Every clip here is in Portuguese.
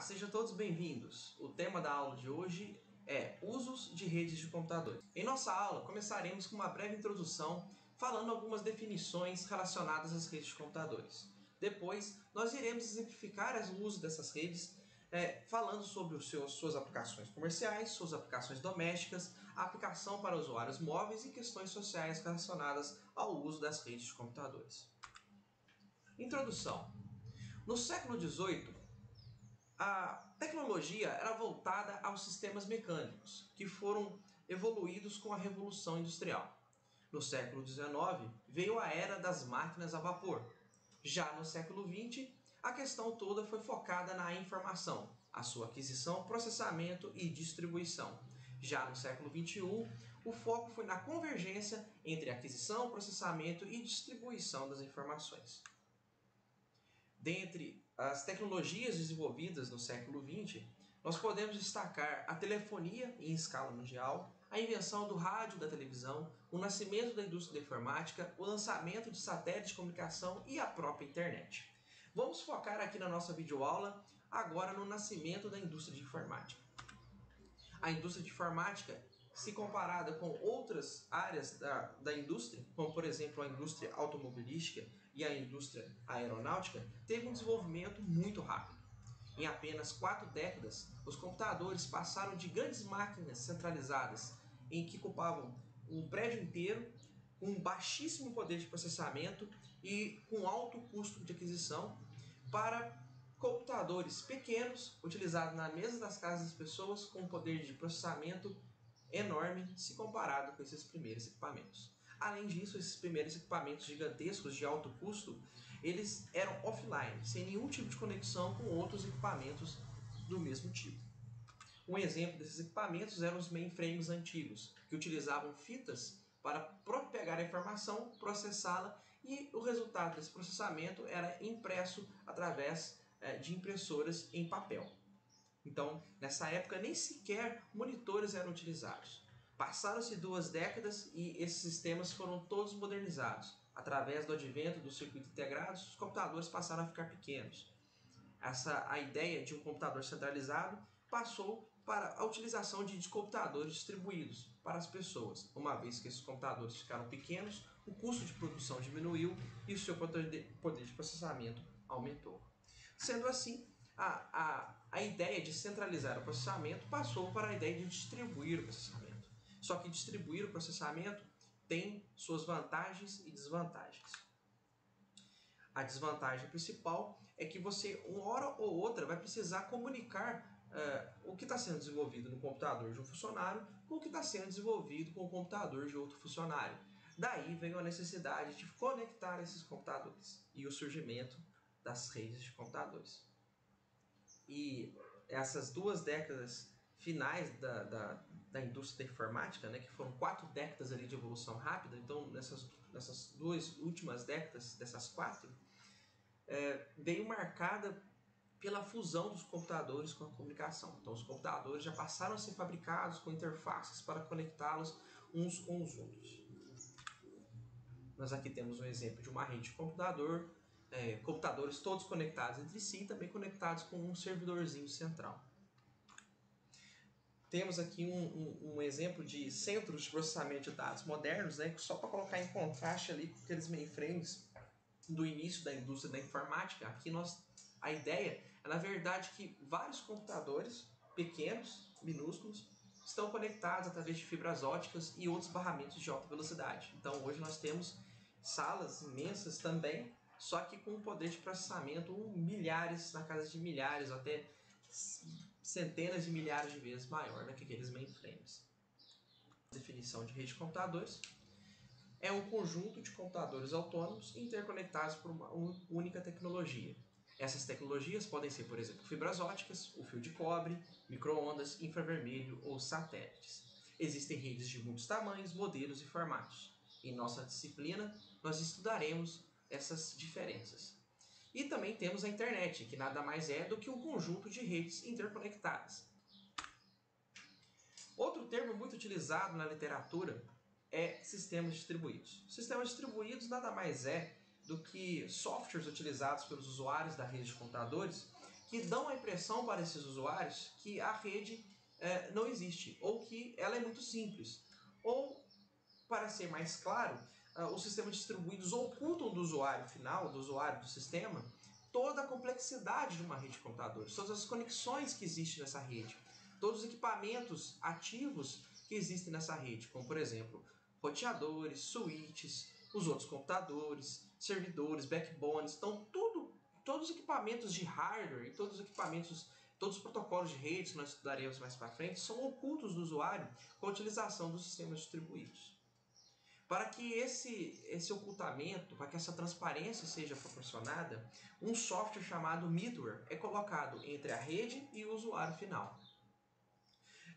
Sejam todos bem-vindos. O tema da aula de hoje é usos de redes de computadores. Em nossa aula, começaremos com uma breve introdução, falando algumas definições relacionadas às redes de computadores. Depois, nós iremos exemplificar o uso dessas redes, falando sobre suas aplicações comerciais, suas aplicações domésticas, a aplicação para usuários móveis e questões sociais relacionadas ao uso das redes de computadores. Introdução. No século XVIII, a tecnologia era voltada aos sistemas mecânicos, que foram evoluídos com a Revolução Industrial. No século XIX, veio a era das máquinas a vapor. Já no século XX, a questão toda foi focada na informação, a sua aquisição, processamento e distribuição. Já no século XXI, o foco foi na convergência entre aquisição, processamento e distribuição das informações. Dentre as tecnologias desenvolvidas no século XX, nós podemos destacar a telefonia em escala mundial, a invenção do rádio, da televisão, o nascimento da indústria da informática, o lançamento de satélites de comunicação e a própria internet. Vamos focar aqui na nossa videoaula agora no nascimento da indústria de informática. A indústria de informática, se comparada com outras áreas da indústria, como por exemplo a indústria automobilística e a indústria aeronáutica, teve um desenvolvimento muito rápido. Em apenas 4 décadas, os computadores passaram de grandes máquinas centralizadas em que ocupavam um prédio inteiro, com baixíssimo poder de processamento e com alto custo de aquisição, para computadores pequenos, utilizados na mesa das casas das pessoas, com um poder de processamento enorme se comparado com esses primeiros equipamentos. Além disso, esses primeiros equipamentos gigantescos de alto custo, eles eram offline, sem nenhum tipo de conexão com outros equipamentos do mesmo tipo. Um exemplo desses equipamentos eram os mainframes antigos, que utilizavam fitas para pegar a informação, processá-la, e o resultado desse processamento era impresso através de impressoras em papel. Então, nessa época, nem sequer monitores eram utilizados. Passaram-se 2 décadas e esses sistemas foram todos modernizados. Através do advento dos circuitos integrados, os computadores passaram a ficar pequenos. A ideia de um computador centralizado passou para a utilização de computadores distribuídos para as pessoas. Uma vez que esses computadores ficaram pequenos, o custo de produção diminuiu e o seu poder de processamento aumentou. Sendo assim, a ideia de centralizar o processamento passou para a ideia de distribuir o processamento. Só que distribuir o processamento tem suas vantagens e desvantagens. A desvantagem principal é que você, uma hora ou outra, vai precisar comunicar o que está sendo desenvolvido no computador de um funcionário com o que está sendo desenvolvido com o computador de outro funcionário. Daí veio a necessidade de conectar esses computadores e o surgimento das redes de computadores. E essas 2 décadas finais da indústria da informática, que foram 4 décadas ali de evolução rápida, então nessas 2 últimas décadas, dessas 4, veio marcada pela fusão dos computadores com a comunicação. Então os computadores já passaram a ser fabricados com interfaces para conectá-los uns com os outros. Nós aqui temos um exemplo de uma rede de computador, computadores todos conectados entre si e também conectados com um servidorzinho central. Temos aqui um exemplo de centros de processamento de dados modernos, só para colocar em contraste ali com aqueles mainframes do início da indústria da informática. Aqui a ideia é, na verdade, que vários computadores pequenos, minúsculos, estão conectados através de fibras óticas e outros barramentos de alta velocidade. Então hoje nós temos salas imensas também, só que com um poder de processamento milhares, na casa de milhares, ou até centenas de milhares de vezes maior do que aqueles mainframes. A definição de rede de computadores é um conjunto de computadores autônomos interconectados por uma única tecnologia. Essas tecnologias podem ser, por exemplo, fibras óticas, o fio de cobre, micro-ondas, infravermelho ou satélites. Existem redes de muitos tamanhos, modelos e formatos. Em nossa disciplina, nós estudaremos essas diferenças. E também temos a internet, que nada mais é do que um conjunto de redes interconectadas. Outro termo muito utilizado na literatura é sistemas distribuídos. Sistemas distribuídos nada mais é do que softwares utilizados pelos usuários da rede de computadores que dão a impressão para esses usuários que a rede não existe, ou que ela é muito simples. Ou, para ser mais claro, os sistemas distribuídos ocultam do usuário final, do usuário do sistema, toda a complexidade de uma rede de computadores, todas as conexões que existem nessa rede, todos os equipamentos ativos que existem nessa rede, como por exemplo, roteadores, switches, os outros computadores, servidores, backbones, então todos os equipamentos de hardware e todos os protocolos de redes que nós estudaremos mais para frente são ocultos do usuário com a utilização dos sistemas distribuídos. Para que esse ocultamento, para que essa transparência seja proporcionada, um software chamado middleware é colocado entre a rede e o usuário final.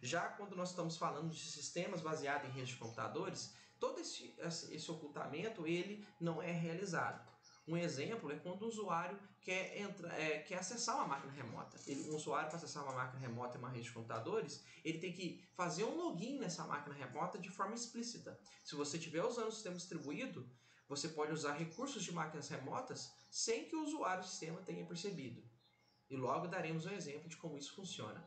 Já quando nós estamos falando de sistemas baseados em redes de computadores, todo esse ocultamento ele não é realizado. Um exemplo é quando o usuário quer acessar uma máquina remota. Um usuário, para acessar uma máquina remota em uma rede de computadores, ele tem que fazer um login nessa máquina remota de forma explícita. Se você estiver usando o sistema distribuído, você pode usar recursos de máquinas remotas sem que o usuário do sistema tenha percebido. E logo daremos um exemplo de como isso funciona.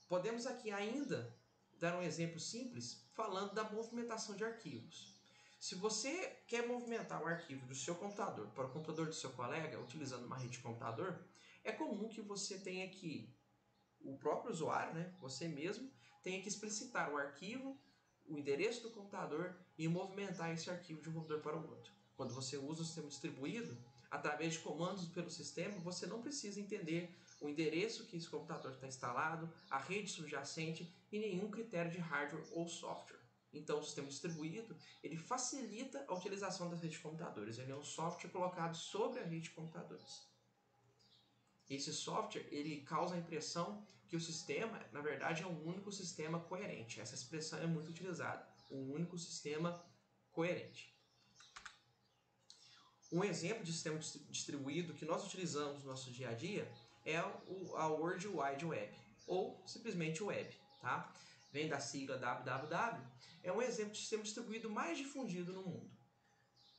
Podemos aqui ainda dar um exemplo simples falando da movimentação de arquivos. Se você quer movimentar o arquivo do seu computador para o computador do seu colega, utilizando uma rede de computador, é comum que você tenha que, o próprio usuário, você mesmo, tenha que explicitar o arquivo, o endereço do computador e movimentar esse arquivo de um computador para o outro. Quando você usa o sistema distribuído, através de comandos pelo sistema, você não precisa entender o endereço que esse computador está instalado, a rede subjacente e nenhum critério de hardware ou software. Então, o sistema distribuído ele facilita a utilização das redes de computadores. Ele é um software colocado sobre a rede de computadores. Esse software ele causa a impressão que o sistema, na verdade, é um único sistema coerente. Essa expressão é muito utilizada. Um único sistema coerente. Um exemplo de sistema distribuído que nós utilizamos no nosso dia a dia é a World Wide Web, ou simplesmente Web. Tá? Vem da sigla www, é um exemplo de sistema distribuído mais difundido no mundo.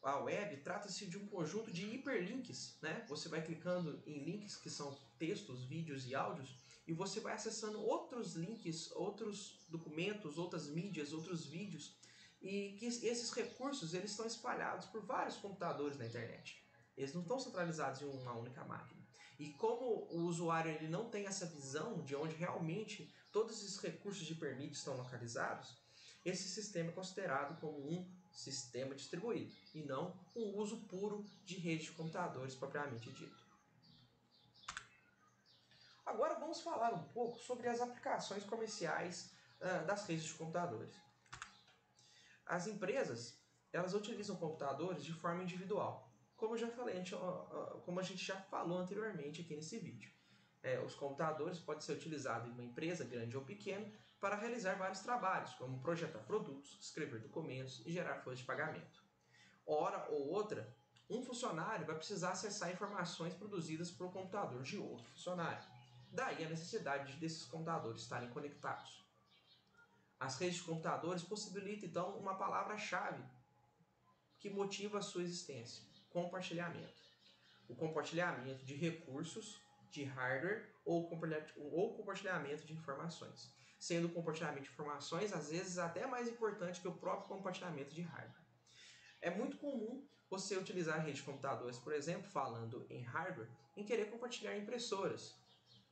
A web trata-se de um conjunto de hiperlinks, Você vai clicando em links que são textos, vídeos e áudios e você vai acessando outros links, outros documentos, outras mídias, outros vídeos e que esses recursos eles estão espalhados por vários computadores na internet. Eles não estão centralizados em uma única máquina. E como o usuário ele não tem essa visão de onde realmente todos esses recursos de hiperlink estão localizados, esse sistema é considerado como um sistema distribuído e não um uso puro de rede de computadores propriamente dito. Agora vamos falar um pouco sobre as aplicações comerciais das redes de computadores. As empresas elas utilizam computadores de forma individual. Como eu já falei, como a gente já falou anteriormente aqui nesse vídeo. Os computadores podem ser utilizados em uma empresa, grande ou pequena, para realizar vários trabalhos, como projetar produtos, escrever documentos e gerar folhas de pagamento. Hora ou outra, um funcionário vai precisar acessar informações produzidas por um computador de outro funcionário. Daí a necessidade desses computadores estarem conectados. As redes de computadores possibilitam, então, uma palavra-chave que motiva a sua existência: compartilhamento. O compartilhamento de recursos, de hardware ou compartilhamento de informações. Sendo o compartilhamento de informações, às vezes, até mais importante que o próprio compartilhamento de hardware. É muito comum você utilizar a rede de computadores, por exemplo, falando em hardware, em querer compartilhar impressoras,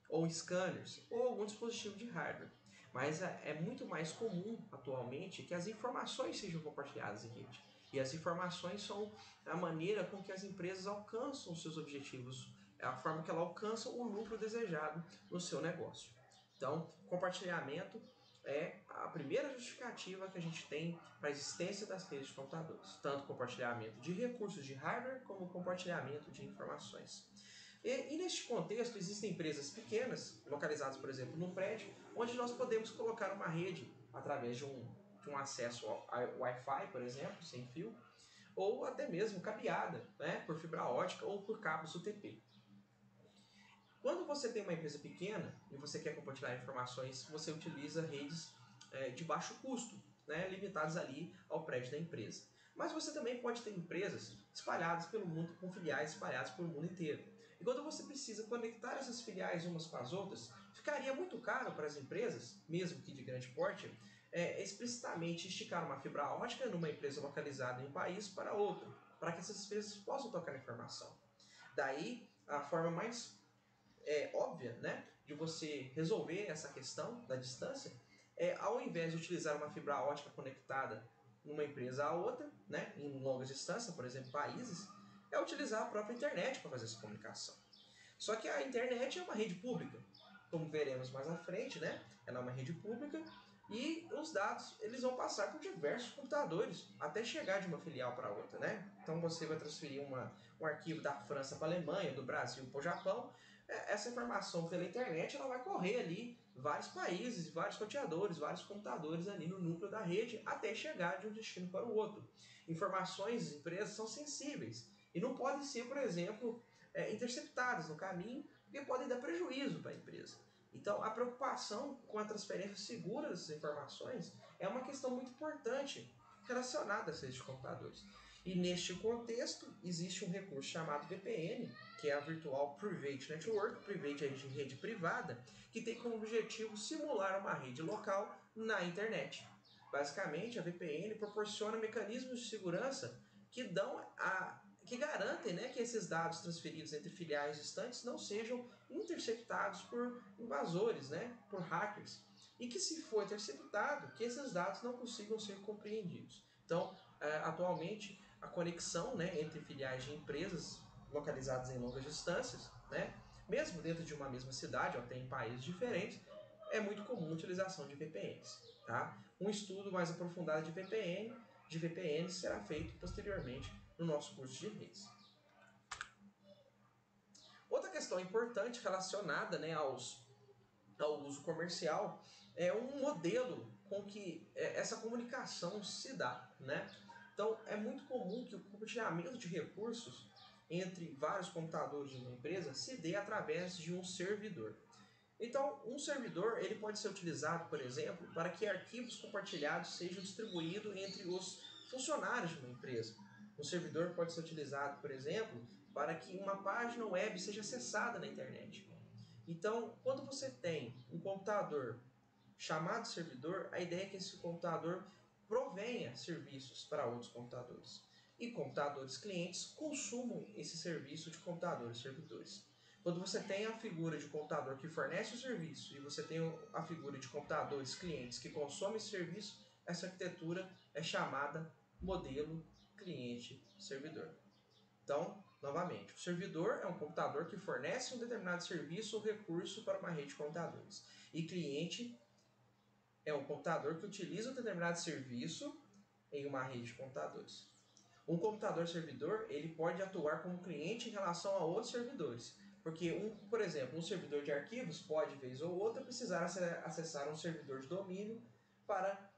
ou scanners, ou algum dispositivo de hardware. Mas é muito mais comum, atualmente, que as informações sejam compartilhadas em rede. E as informações são a maneira com que as empresas alcançam os seus objetivos, é a forma que elas alcançam o lucro desejado no seu negócio. Então, compartilhamento é a primeira justificativa que a gente tem para a existência das redes de computadores. Tanto compartilhamento de recursos de hardware, como compartilhamento de informações. E neste contexto, existem empresas pequenas, localizadas, por exemplo, num prédio, onde nós podemos colocar uma rede através de um acesso ao Wi-Fi, por exemplo, sem fio, ou até mesmo cabeada, por fibra ótica ou por cabos UTP. Quando você tem uma empresa pequena e você quer compartilhar informações, você utiliza redes de baixo custo, limitadas ali ao prédio da empresa. Mas você também pode ter empresas espalhadas pelo mundo, com filiais espalhadas pelo mundo inteiro. E quando você precisa conectar essas filiais umas com as outras, ficaria muito caro para as empresas, mesmo que de grande porte, explicitamente esticar uma fibra ótica numa empresa localizada em um país para outro, para que essas empresas possam trocar informação. Daí, a forma mais óbvia, né, de você resolver essa questão da distância ao invés de utilizar uma fibra ótica conectada numa empresa a outra, né, em longas distâncias, por exemplo, países, é utilizar a própria internet para fazer essa comunicação. Só que a internet é uma rede pública, como veremos mais à frente, né? Ela é uma rede pública e os dados eles vão passar por diversos computadores até chegar de uma filial para outra, né? Então você vai transferir um arquivo da França para a Alemanha, do Brasil para o Japão. Essa informação pela internet ela vai correr ali vários países, vários roteadores, vários computadores ali no núcleo da rede até chegar de um destino para o outro. Informações de empresas são sensíveis e não podem ser, por exemplo, interceptadas no caminho, porque podem dar prejuízo para a empresa. Então, a preocupação com a transferência segura dessas informações é uma questão muito importante relacionada a esses computadores. E neste contexto, existe um recurso chamado VPN, que é a Virtual Private Network, private é de rede privada, que tem como objetivo simular uma rede local na internet. Basicamente, a VPN proporciona mecanismos de segurança que garantem, né, que esses dados transferidos entre filiais distantes não sejam interceptados por invasores, né, por hackers. E que se for interceptado, que esses dados não consigam ser compreendidos. Então, atualmente, a conexão, né, entre filiais de empresas localizadas em longas distâncias, né, mesmo dentro de uma mesma cidade ou até em países diferentes, é muito comum a utilização de VPNs. Tá? Um estudo mais aprofundado de VPNs será feito posteriormente no nosso curso de redes. Outra questão importante relacionada, né, ao uso comercial é um modelo com que essa comunicação se dá. Né? Então, é muito comum que o compartilhamento de recursos entre vários computadores de uma empresa se dê através de um servidor. Então, um servidor ele pode ser utilizado, por exemplo, para que arquivos compartilhados sejam distribuídos entre os funcionários de uma empresa. Um servidor pode ser utilizado, por exemplo, para que uma página web seja acessada na internet. Então, quando você tem um computador chamado servidor, a ideia é que esse computador provenha serviços para outros computadores. E computadores clientes consumam esse serviço de computadores servidores. Quando você tem a figura de computador que fornece o serviço e você tem a figura de computadores clientes que consomem esse serviço, essa arquitetura é chamada modelo cliente-servidor. Então, novamente, o servidor é um computador que fornece um determinado serviço ou recurso para uma rede de computadores. E cliente é um computador que utiliza um determinado serviço em uma rede de computadores. Um computador servidor ele pode atuar como cliente em relação a outros servidores. Porque, por exemplo, um servidor de arquivos pode, vez ou outra, precisar acessar um servidor de domínio para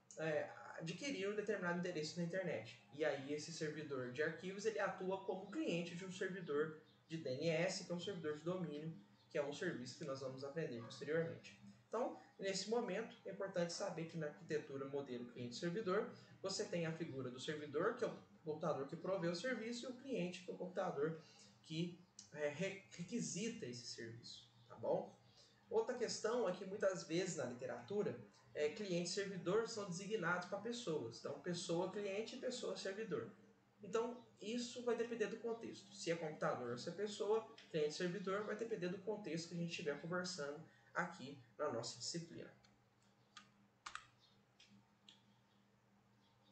adquirir um determinado endereço na internet. E aí esse servidor de arquivos ele atua como cliente de um servidor de DNS, que é um servidor de domínio, que é um serviço que nós vamos aprender posteriormente. Então, nesse momento, é importante saber que na arquitetura modelo cliente-servidor, você tem a figura do servidor, que é o computador que provê o serviço, e o cliente, que é o computador que requisita esse serviço, tá bom? Outra questão é que muitas vezes na literatura, cliente e servidor são designados para pessoas. Então, pessoa-cliente e pessoa-servidor. Então, isso vai depender do contexto. Se é computador ou se é pessoa, cliente-servidor, vai depender do contexto que a gente estiver conversando aqui na nossa disciplina.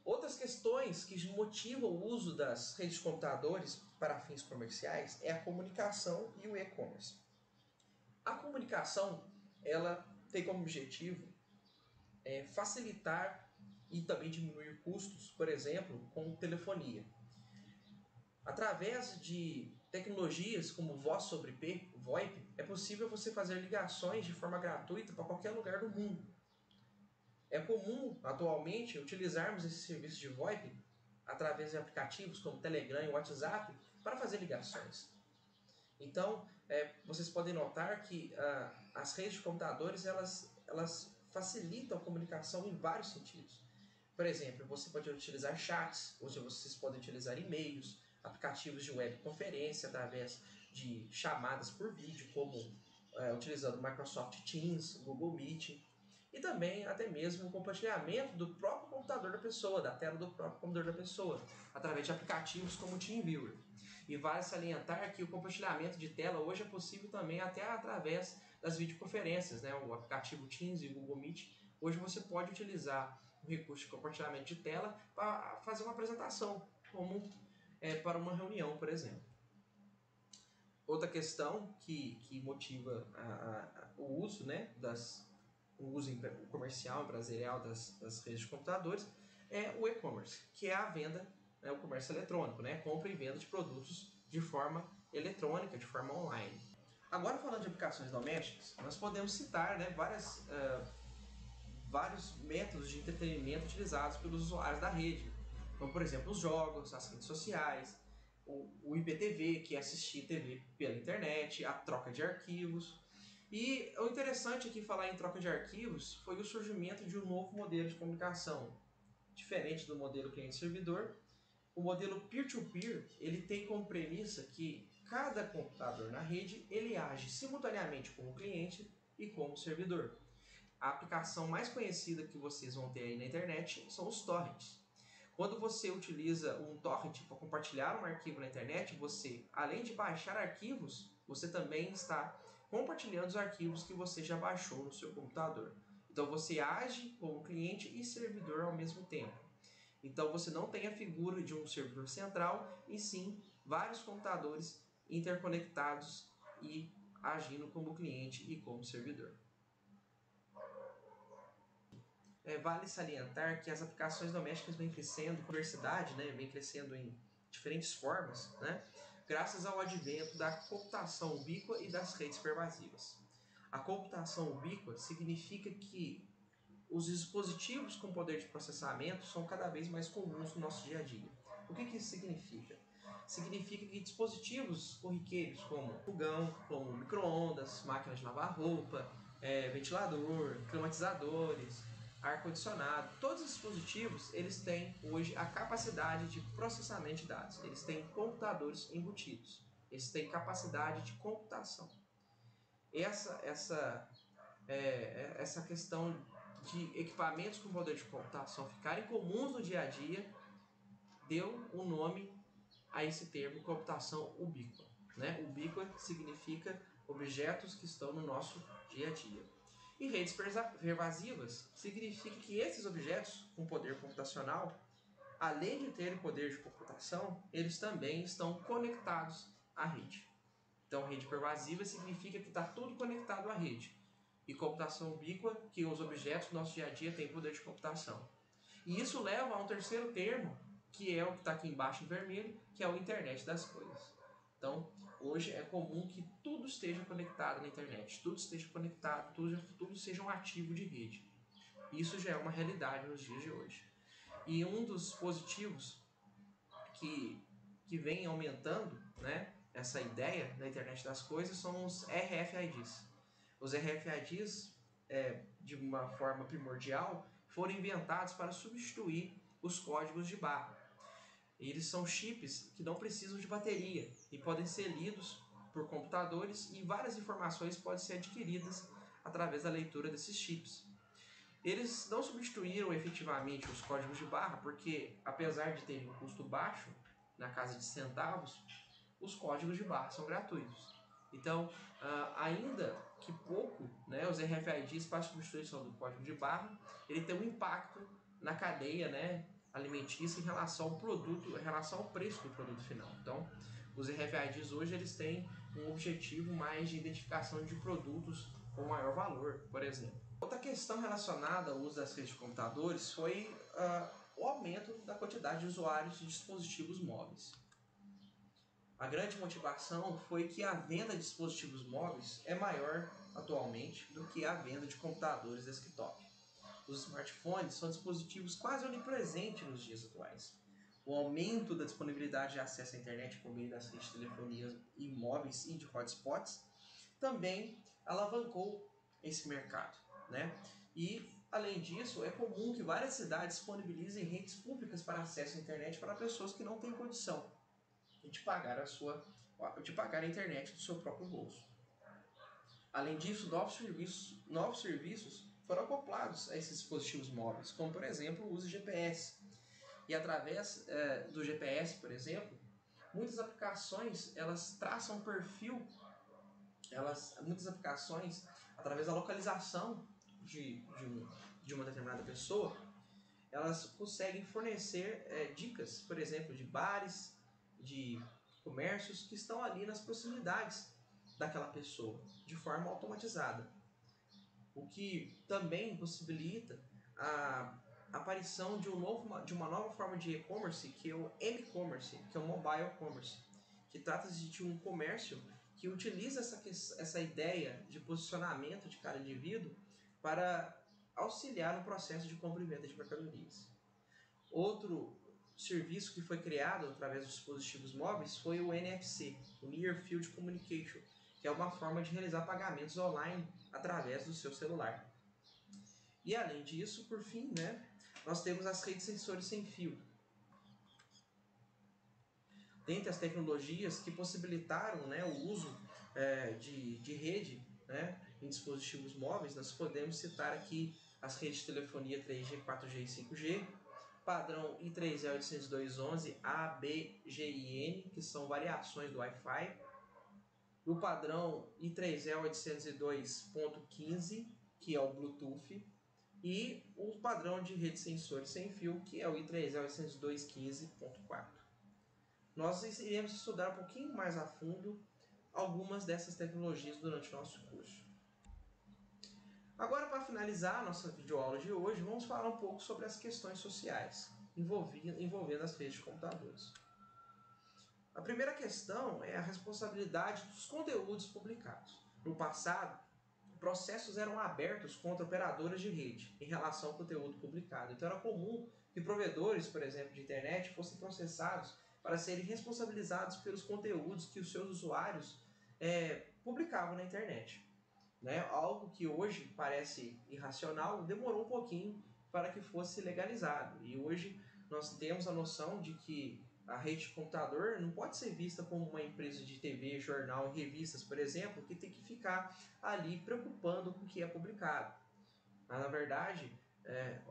Outras questões que motivam o uso das redes de computadores para fins comerciais é a comunicação e o e-commerce. A comunicação ela tem como objetivo facilitar e também diminuir custos, por exemplo, com telefonia. Através de tecnologias como voz sobre IP, VoIP, é possível você fazer ligações de forma gratuita para qualquer lugar do mundo. É comum, atualmente, utilizarmos esse serviço de VoIP através de aplicativos como Telegram e WhatsApp para fazer ligações. Então, vocês podem notar que as redes de computadores elas facilitam a comunicação em vários sentidos. Por exemplo, você pode utilizar chats, ou vocês podem utilizar e-mails, aplicativos de webconferência através de chamadas por vídeo, como utilizando o Microsoft Teams, Google Meet, e também até mesmo o compartilhamento do próprio computador da pessoa, da tela do próprio computador da pessoa, através de aplicativos como o TeamViewer. E vale salientar que o compartilhamento de tela hoje é possível também até através das videoconferências, né? O aplicativo Teams e o Google Meet. Hoje você pode utilizar o recurso de compartilhamento de tela para fazer uma apresentação, como para uma reunião, por exemplo. Outra questão que motiva o uso, né, o uso comercial, empresarial das redes de computadores é o e-commerce, que é a venda, né, o comércio eletrônico, né, compra e venda de produtos de forma eletrônica, de forma online. Agora, falando de aplicações domésticas, nós podemos citar, né, vários métodos de entretenimento utilizados pelos usuários da rede, como por exemplo os jogos, as redes sociais, o IPTV, que é assistir TV pela internet, a troca de arquivos. E o interessante aqui falar em troca de arquivos foi o surgimento de um novo modelo de comunicação, diferente do modelo cliente-servidor. O modelo peer-to-peer, ele tem como premissa que cada computador na rede ele age simultaneamente como cliente e como servidor. A aplicação mais conhecida que vocês vão ter aí na internet são os torrents. Quando você utiliza um torrent para compartilhar um arquivo na internet, você, além de baixar arquivos, você também está compartilhando os arquivos que você já baixou no seu computador. Então você age como cliente e servidor ao mesmo tempo. Então você não tem a figura de um servidor central, e sim vários computadores interconectados e agindo como cliente e como servidor. Vale salientar que as aplicações domésticas vêm crescendo com diversidade, né? Vem crescendo em diferentes formas, né? Graças ao advento da computação ubíqua e das redes pervasivas. A computação ubíqua significa que os dispositivos com poder de processamento são cada vez mais comuns no nosso dia a dia. O que isso significa? Significa que dispositivos corriqueiros como fogão, como micro-ondas, máquinas de lavar roupa, ventilador, climatizadores, ar-condicionado, todos os dispositivos eles têm hoje a capacidade de processamento de dados. Eles têm computadores embutidos. Eles têm capacidade de computação. Essa questão de equipamentos com poder de computação ficarem comuns no dia a dia deu o nome a esse termo computação ubíqua, né? Ubíqua significa objetos que estão no nosso dia a dia. E redes pervasivas significa que esses objetos com poder computacional, além de terem poder de computação, eles também estão conectados à rede. Então, rede pervasiva significa que está tudo conectado à rede. E computação ubíqua, que os objetos do nosso dia a dia têm poder de computação. E isso leva a um terceiro termo, que é o que está aqui embaixo em vermelho, que é o Internet das Coisas. Então, hoje é comum que tudo esteja conectado na internet, tudo esteja conectado, tudo seja um ativo de rede. Isso já é uma realidade nos dias de hoje. E um dos dispositivos que vem aumentando, né, essa ideia da internet das coisas são os RFIDs. Os RFIDs, de uma forma primordial, foram inventados para substituir os códigos de barra. Eles são chips que não precisam de bateria e podem ser lidos por computadores, e várias informações podem ser adquiridas através da leitura desses chips. Eles não substituíram efetivamente os códigos de barra porque, apesar de terem um custo baixo, na casa de centavos, os códigos de barra são gratuitos. Então, ainda que pouco, né, os RFIDs para a substituição do código de barra, ele tem um impacto na cadeia, né, alimentícia em relação ao produto, em relação ao preço do produto final. Então, os RFIDs hoje eles têm um objetivo mais de identificação de produtos com maior valor, por exemplo. Outra questão relacionada ao uso das redes de computadores foi o aumento da quantidade de usuários de dispositivos móveis. A grande motivação foi que a venda de dispositivos móveis é maior atualmente do que a venda de computadores desktop. Os smartphones são dispositivos quase onipresentes nos dias atuais. O aumento da disponibilidade de acesso à internet por meio das redes de telefonia e móveis e de hotspots também alavancou esse mercado, né? E, além disso, é comum que várias cidades disponibilizem redes públicas para acesso à internet para pessoas que não têm condição de pagar a sua de pagar a internet do seu próprio bolso. Além disso, novos serviços foram acoplados a esses dispositivos móveis, como por exemplo o uso de GPS. E através do GPS, por exemplo, muitas aplicações elas traçam um perfil, muitas aplicações, através da localização de uma determinada pessoa, elas conseguem fornecer dicas, por exemplo, de bares, de comércios que estão ali nas proximidades daquela pessoa, de forma automatizada. O que também possibilita a aparição de uma nova forma de e-commerce, que é o m-commerce, que é o mobile commerce, que trata-se de um comércio que utiliza essa ideia de posicionamento de cada indivíduo para auxiliar no processo de compra e venda de mercadorias. Outro serviço que foi criado através dos dispositivos móveis foi o NFC, o Near Field Communication, que é uma forma de realizar pagamentos online através do seu celular. E além disso, por fim, nós temos as redes sensores sem fio. Dentre as tecnologias que possibilitaram o uso de rede em dispositivos móveis, nós podemos citar aqui as redes de telefonia 3G, 4G e 5G, padrão I3E802.11 ABGIN, que são variações do Wi-Fi, o padrão I3E802.15, que é o Bluetooth, e o padrão de rede sensores sem fio, que é o I3E802.15.4. Nós iremos estudar um pouquinho mais a fundo algumas dessas tecnologias durante o nosso curso. Agora, para finalizar a nossa videoaula de hoje, vamos falar um pouco sobre as questões sociais envolvendo as redes de computadores. A primeira questão é a responsabilidade dos conteúdos publicados. No passado, processos eram abertos contra operadoras de rede em relação ao conteúdo publicado. Então era comum que provedores, por exemplo, de internet fossem processados para serem responsabilizados pelos conteúdos que os seus usuários publicavam na internet. Algo que hoje parece irracional, demorou um pouquinho para que fosse legalizado. E hoje nós temos a noção de que a rede de computador não pode ser vista como uma empresa de TV, jornal e revistas, por exemplo, que tem que ficar ali preocupando com o que é publicado. Mas, na verdade,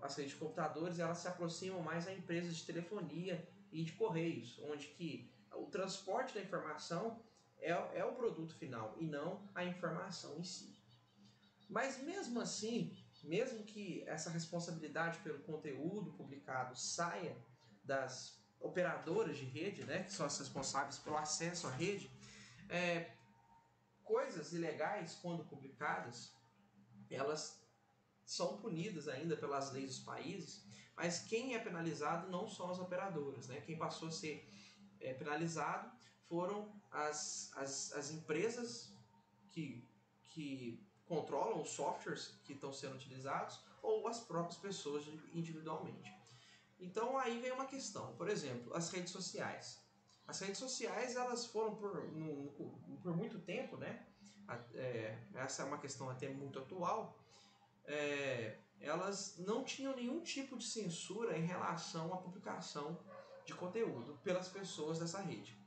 as redes de computadores elas se aproximam mais a empresas de telefonia e de correios, onde que o transporte da informação é o produto final e não a informação em si. Mas mesmo assim, mesmo que essa responsabilidade pelo conteúdo publicado saia das operadoras de rede, que são as responsáveis pelo acesso à rede, coisas ilegais, quando publicadas, elas são punidas ainda pelas leis dos países, mas quem é penalizado não são as operadoras. Quem passou a ser penalizado foram as empresas que controlam os softwares que estão sendo utilizados ou as próprias pessoas individualmente. Então aí vem uma questão, por exemplo, as redes sociais. As redes sociais elas foram por muito tempo, essa é uma questão até muito atual, elas não tinham nenhum tipo de censura em relação à publicação de conteúdo pelas pessoas dessa rede.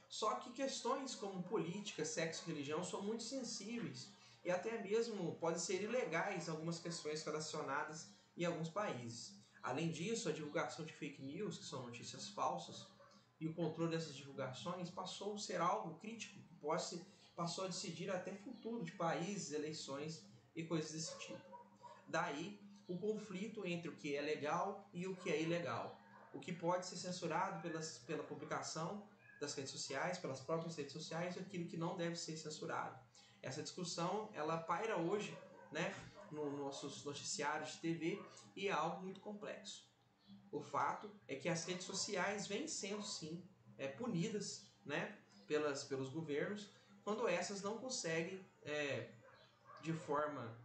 Só que questões como política, sexo e religião são muito sensíveis e até mesmo podem ser ilegais algumas questões relacionadas em alguns países. Além disso, a divulgação de fake news, que são notícias falsas, e o controle dessas divulgações passou a ser algo crítico, que passou a decidir até futuro de países, eleições e coisas desse tipo. Daí, o conflito entre o que é legal e o que é ilegal. O que pode ser censurado pela publicação das redes sociais, pelas próprias redes sociais, e aquilo que não deve ser censurado. Essa discussão, ela paira hoje, nos nossos noticiários de TV e é algo muito complexo. O fato é que as redes sociais vêm sendo, sim, punidas pelos governos quando essas não conseguem, de forma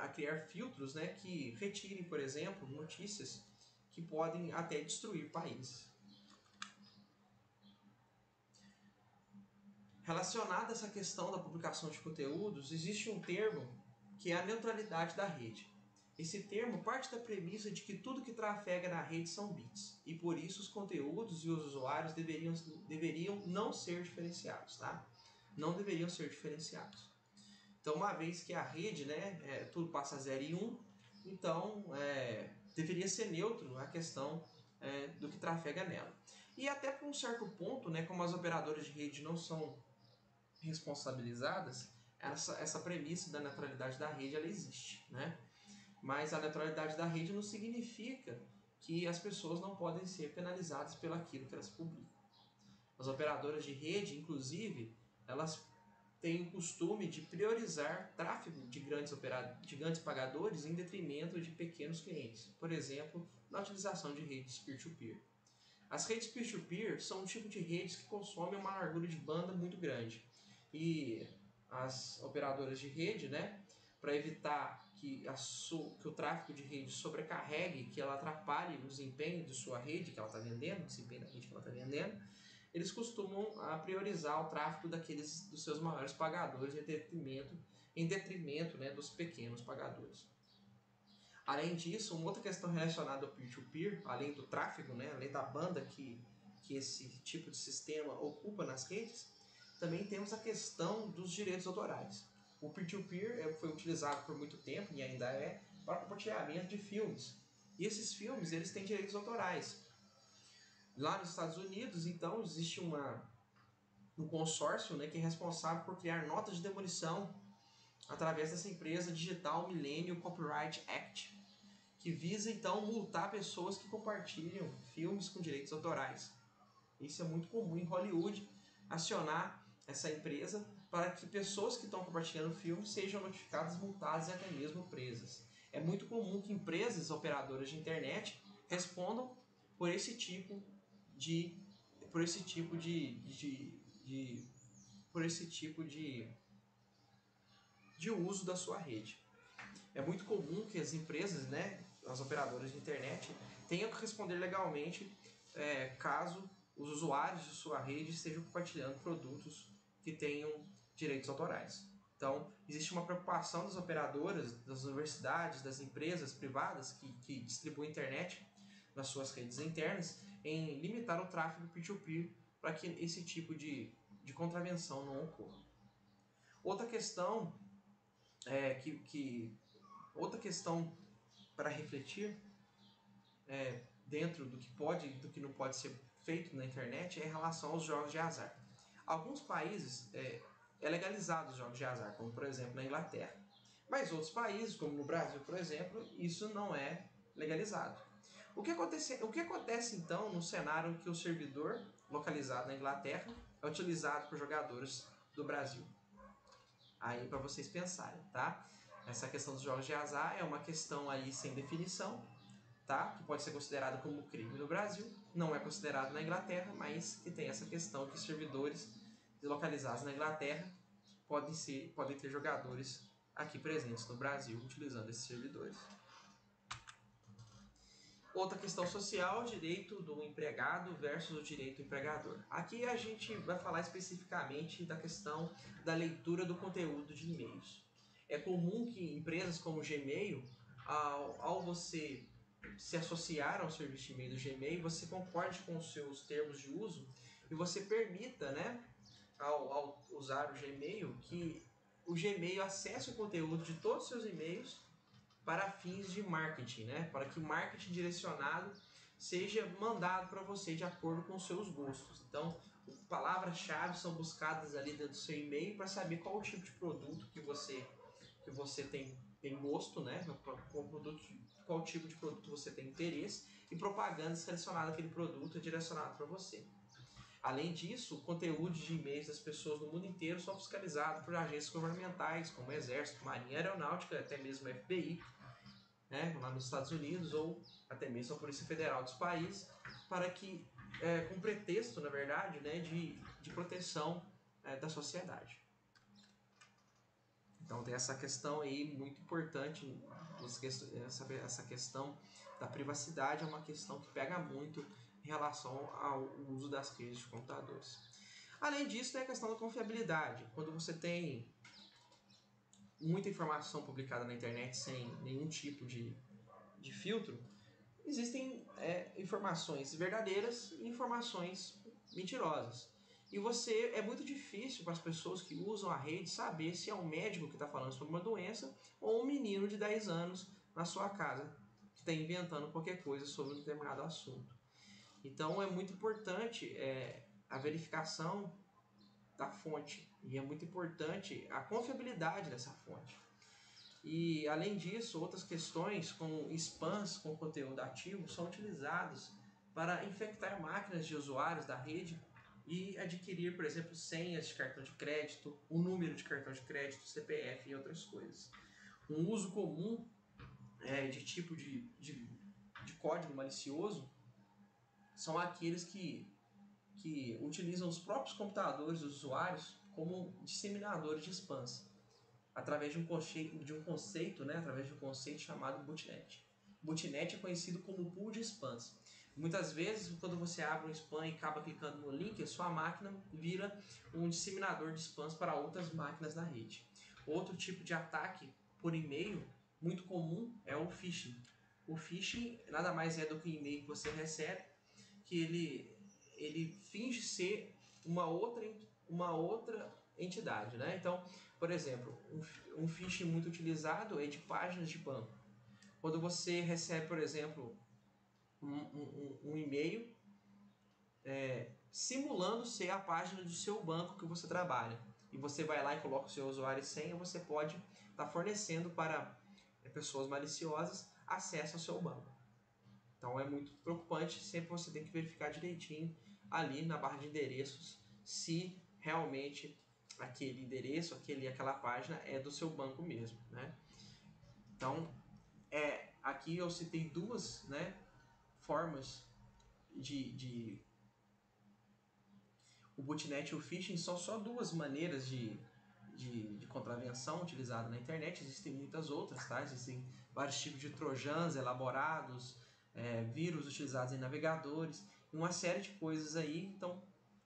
a criar filtros que retirem, por exemplo, notícias que podem até destruir países. Relacionado a essa questão da publicação de conteúdos, existe um termo que é a neutralidade da rede. Esse termo parte da premissa de que tudo que trafega na rede são bits, e por isso os conteúdos e os usuários deveriam não ser diferenciados, tá? Não deveriam ser diferenciados. Então, uma vez que a rede, né, tudo passa a 0 e 1, então deveria ser neutro a questão do que trafega nela. E até por um certo ponto, né, como as operadoras de rede não são responsabilizadas, essa premissa da neutralidade da rede ela existe, né? Mas a neutralidade da rede não significa que as pessoas não podem ser penalizadas pelo aquilo que elas publicam. As operadoras de rede, inclusive, elas têm o costume de priorizar tráfego de grandes pagadores em detrimento de pequenos clientes, por exemplo, na utilização de redes peer-to-peer. As redes peer-to-peer são um tipo de redes que consomem uma largura de banda muito grande. E as operadoras de rede, né, para evitar que o tráfego de rede sobrecarregue, que ela atrapalhe o desempenho de sua rede que ela está vendendo, o desempenho da rede que ela está vendendo, eles costumam priorizar o tráfego dos seus maiores pagadores em detrimento, né, dos pequenos pagadores. Além disso, uma outra questão relacionada ao peer-to-peer, além do tráfego, né, além da banda que esse tipo de sistema ocupa nas redes, também temos a questão dos direitos autorais. O peer-to-peer foi utilizado por muito tempo, e ainda é, para compartilhamento de filmes. E esses filmes eles têm direitos autorais. Lá nos Estados Unidos, então, existe um consórcio, né, que é responsável por criar notas de demolição através dessa empresa Digital Millennium Copyright Act, que visa então multar pessoas que compartilham filmes com direitos autorais. Isso é muito comum em Hollywood, acionar essa empresa para que pessoas que estão compartilhando filmes sejam notificadas, multadas e até mesmo presas. É muito comum que empresas operadoras de internet respondam por esse tipo de uso da sua rede. É muito comum que as empresas, né, as operadoras de internet, tenham que responder legalmente caso os usuários de sua rede estejam compartilhando produtos que tenham direitos autorais. Então, existe uma preocupação das operadoras, das universidades, das empresas privadas que distribuem internet nas suas redes internas em limitar o tráfego peer-to-peer para que esse tipo de contravenção não ocorra. Outra questão para refletir dentro do que pode e do que não pode ser feito na internet é em relação aos jogos de azar. Alguns países é legalizado os jogos de azar, como por exemplo na Inglaterra. Mas outros países, como no Brasil, por exemplo, isso não é legalizado. O que acontece então no cenário que o servidor localizado na Inglaterra é utilizado por jogadores do Brasil? Aí para vocês pensarem, tá? Essa questão dos jogos de azar é uma questão aí sem definição, tá? Que pode ser considerada como crime no Brasil, não é considerado na Inglaterra, mas que tem essa questão que servidores localizados na Inglaterra podem ter jogadores aqui presentes no Brasil utilizando esses servidores. Outra questão social, o direito do empregado versus o direito do empregador. Aqui a gente vai falar especificamente da questão da leitura do conteúdo de e-mails. É comum que empresas como o Gmail, ao você se associar ao serviço de e-mail do Gmail, você concorde com os seus termos de uso e você permita, né, ao usar o Gmail, que o Gmail acesse o conteúdo de todos os seus e-mails para fins de marketing, né? Para que o marketing direcionado seja mandado para você de acordo com os seus gostos. Então, palavras-chave são buscadas ali dentro do seu e-mail para saber qual o tipo de produto que você tem gosto, né? Qual tipo de produto você tem interesse, e propagandas relacionadas àquele produto é direcionado para você. Além disso, o conteúdo de e-mails das pessoas no mundo inteiro são fiscalizados por agências governamentais, como o Exército, Marinha Aeronáutica, até mesmo o FBI, né, lá nos Estados Unidos, ou até mesmo a Polícia Federal dos países, para que, com pretexto, na verdade, né, de proteção da sociedade. Então tem essa questão aí muito importante, essa questão da privacidade é uma questão que pega muito em relação ao uso das redes de computadores. Além disso, tem a questão da confiabilidade. Quando você tem muita informação publicada na internet sem nenhum tipo de filtro, existem informações verdadeiras e informações mentirosas. E é muito difícil para as pessoas que usam a rede saber se é um médico que está falando sobre uma doença ou um menino de 10 anos na sua casa que está inventando qualquer coisa sobre um determinado assunto. Então é muito importante a verificação da fonte e é muito importante a confiabilidade dessa fonte. E além disso, outras questões como spams com conteúdo ativo são utilizados para infectar máquinas de usuários da rede e adquirir, por exemplo, senhas de cartão de crédito, o número de cartão de crédito, CPF e outras coisas. Um uso comum de tipo de código malicioso são aqueles que utilizam os próprios computadores dos usuários como disseminadores de spams, através de um conceito, através de um conceito chamado botnet. Botnet é conhecido como pool de spams. Muitas vezes, quando você abre um spam e acaba clicando no link, a sua máquina vira um disseminador de spams para outras máquinas na rede. Outro tipo de ataque por e-mail muito comum é o phishing. O phishing nada mais é do que o e-mail que você recebe, que ele finge ser uma outra entidade, né? Então, por exemplo, um phishing muito utilizado é de páginas de banco. Quando você recebe, por exemplo, um e-mail simulando ser a página do seu banco que você trabalha, e você vai lá e coloca o seu usuário e senha, você pode estar fornecendo para pessoas maliciosas acesso ao seu banco. Então é muito preocupante, sempre você tem que verificar direitinho ali na barra de endereços se realmente aquele endereço, aquela página é do seu banco mesmo, né? Então, aqui eu citei duas, formas o botnet e o phishing são só duas maneiras de contravenção utilizada na internet. Existem muitas outras, tá? Existem vários tipos de trojans elaborados, vírus utilizados em navegadores, e uma série de coisas aí. Então,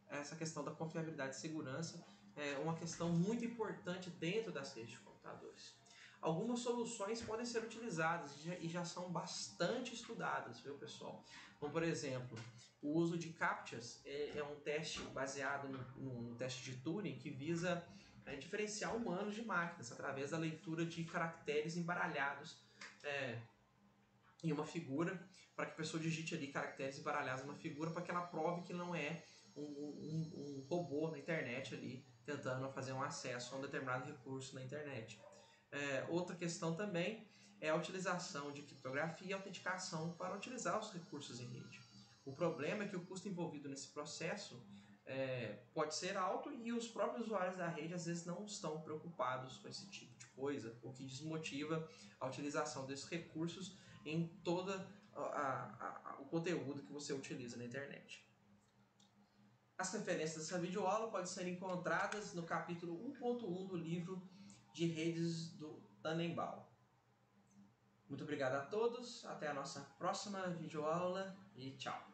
essa questão da confiabilidade e segurança é uma questão muito importante dentro das redes de computadores. Algumas soluções podem ser utilizadas e já são bastante estudadas, viu, pessoal? Como, por exemplo, o uso de CAPTCHAs é um teste baseado num teste de Turing que visa diferenciar humanos de máquinas através da leitura de caracteres embaralhados em uma figura, para que a pessoa digite ali caracteres embaralhados em uma figura para que ela prove que não é um robô na internet ali tentando fazer um acesso a um determinado recurso na internet. Outra questão também é a utilização de criptografia e autenticação para utilizar os recursos em rede. O problema é que o custo envolvido nesse processo pode ser alto e os próprios usuários da rede às vezes não estão preocupados com esse tipo de coisa, o que desmotiva a utilização desses recursos em todo o conteúdo que você utiliza na internet. As referências dessa videoaula podem ser encontradas no capítulo 1.1 do livro de redes do Tannenbaum. Muito obrigado a todos, até a nossa próxima videoaula e tchau!